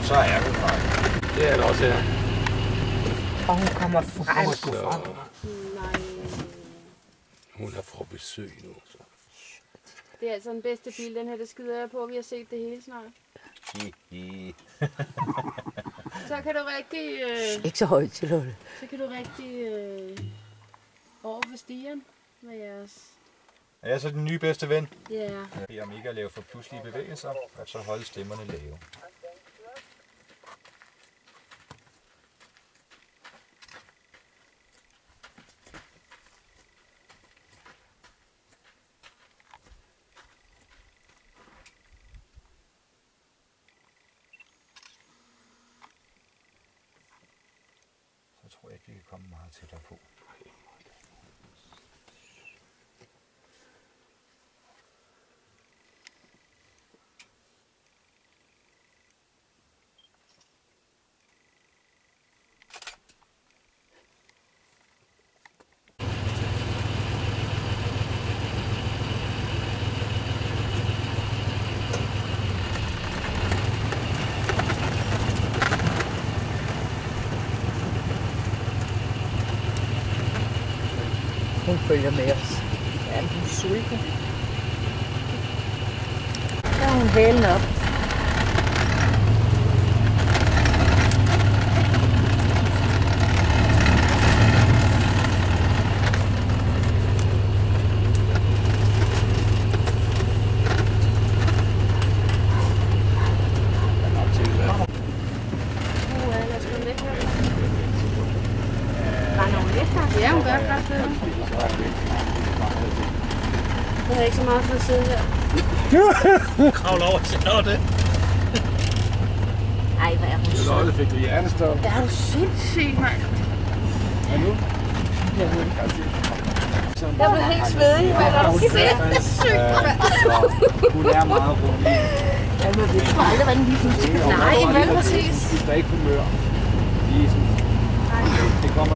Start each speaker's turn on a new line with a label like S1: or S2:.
S1: så er hun her.
S2: Det er det også her.
S3: Og hun kommer frem.
S4: Nej.
S2: Hun er fra besøg nu. Så.
S4: Det er altså den bedste bil, den her, det skider jeg på. Vi har set det hele snart. Så kan du rigtig...
S3: Ikke så højt til det.
S4: Så kan du rigtig over for stigen med jeres...
S1: Er jeg så den nye bedste ven?
S4: Ja.
S1: Jeg beder om ikke at lave for pludselige bevægelser, og så holde stemmerne lave. Så tror jeg ikke, vi kan komme meget tættere på.
S3: Hun følger med os. Ja, hun er sulten. Der er hun hælen op.
S4: Ja, hun gør klart det. Jeg har ikke så meget for at sidde her.
S1: Kravl over til det.
S3: Ej, hvad er hun sød.
S2: Lotte fik du hjertestop.
S4: Er du sindssyg, mand?
S2: Hvad nu?
S4: Jeg blev helt svedig, men er du sindssyg, mand?
S1: Hun er meget rolig.
S3: Jamen, vi tror aldrig, hvad den lige pludselig.
S4: Nej, vel præcis.
S2: Hvis der ikke humør. Lige sådan.
S1: Det kommer